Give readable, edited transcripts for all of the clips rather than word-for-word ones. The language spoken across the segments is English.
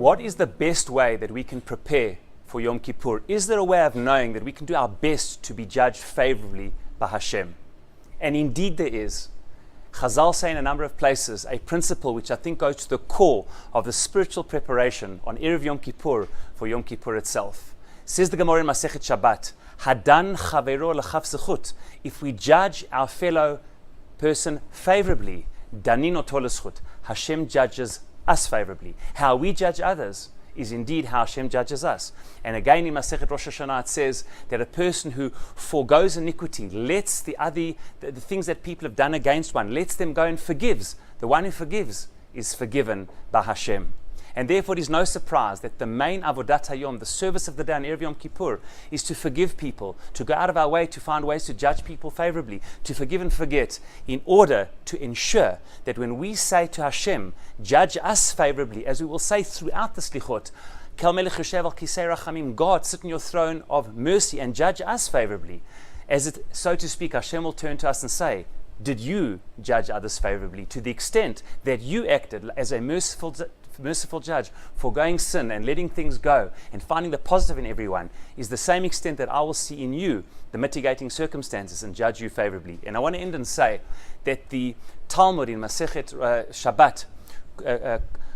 what is the best way that we can prepare for Yom Kippur? Is there a way of knowing that we can do our best to be judged favorably by Hashem? And indeed there is. Chazal say in a number of places a principle which I think goes to the core of the spiritual preparation on Erev Yom Kippur for Yom Kippur itself. Says the Gemara in Masechet Shabbat, Hadan chavero l'chav zechut. If we judge our fellow person favorably, danin oto l'zechut. Hashem judges us favorably. How we judge others is indeed how Hashem judges us. And again in Masechet Rosh Hashanah it says that a person who forgoes iniquity, lets the things that people have done against one, lets them go and forgives. The one who forgives is forgiven by Hashem. And therefore it is no surprise that the main Avodat Hayom, the service of the day on Erev Yom Kippur, is to forgive people, to go out of our way to find ways to judge people favorably, to forgive and forget, in order to ensure that when we say to Hashem, judge us favorably, as we will say throughout the Slichot, Kel Melech Yoshev al Kisei Rachamim, God, sit on your throne of mercy and judge us favorably. As it, so to speak, Hashem will turn to us and say, did you judge others favorably, to the extent that you acted as a merciful judge, forgoing sin and letting things go and finding the positive in everyone, is the same extent that I will see in you the mitigating circumstances and judge you favorably. And I want to end and say that the Talmud in Masechet Shabbat,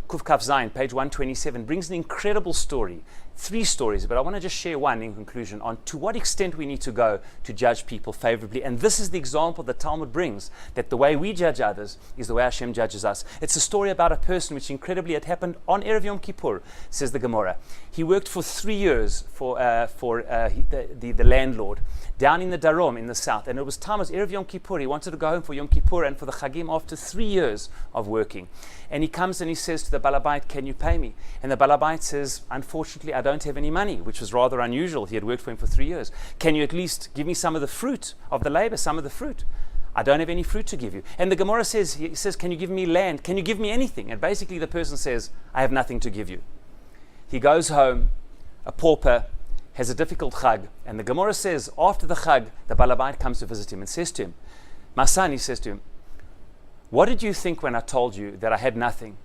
Kuf Kaf Zayin, page 127, brings an incredible story. 3 stories, but I want to just share one in conclusion on to what extent we need to go to judge people favorably. And this is the example that Talmud brings, that the way we judge others is the way Hashem judges us. It's a story about a person which incredibly had happened on Erev Yom Kippur, says the Gemara. He worked for 3 years for the landlord down in the Darom in the south, and it was time, as Erev Yom Kippur. He wanted to go home for Yom Kippur and for the Chagim after 3 years of working. And he comes and he says to the Balabait, can you pay me? And the Balabait says, unfortunately, I don't have any money, which was rather unusual. He had worked for him for 3 years. Can you at least give me some of the fruit of the labor, some of the fruit? I don't have any fruit to give you. And the Gemara says, he says, can you give me land? Can you give me anything? And basically the person says, I have nothing to give you. He goes home, a pauper, has a difficult chag. And the Gemara says, after the chag, the Balabait comes to visit him and says to him, my son, he says to him, what did you think when I told you that I had nothing?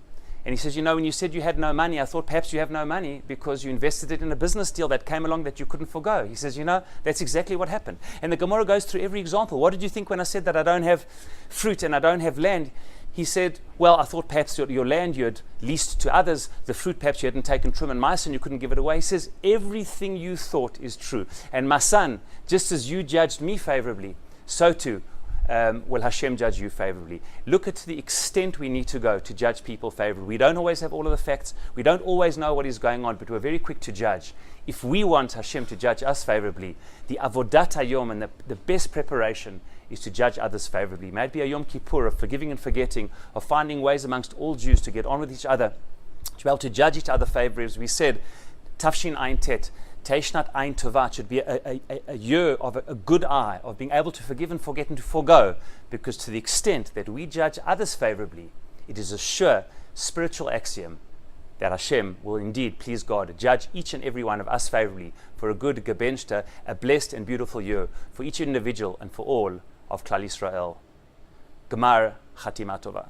And he says, you know, when you said you had no money, I thought perhaps you have no money because you invested it in a business deal that came along that you couldn't forgo. He says, you know, that's exactly what happened. And the Gemara goes through every example. What did you think when I said that I don't have fruit and I don't have land? He said, well, I thought perhaps your land you had leased to others, the fruit perhaps you hadn't taken trim and mice and you couldn't give it away. He says, everything you thought is true. And my son, just as you judged me favorably, so too will Hashem judge you favorably. Look at the extent we need to go to judge people favorably. We don't always have all of the facts. We don't always know what is going on, but we're very quick to judge. If we want Hashem to judge us favorably, the Avodat Hayom and the best preparation is to judge others favorably. May it be a Yom Kippur of forgiving and forgetting, of finding ways amongst all Jews to get on with each other, to be able to judge each other favorably. As we said, Tafshin Ein Tet, Teishnat Ein Tovat should be a year of a good eye, of being able to forgive and forget and to forgo, because to the extent that we judge others favorably, it is a sure spiritual axiom that Hashem will indeed, please God, judge each and every one of us favorably for a good gebenchte, a blessed and beautiful year for each individual and for all of Klal Yisrael. Gemar Chatima Tova.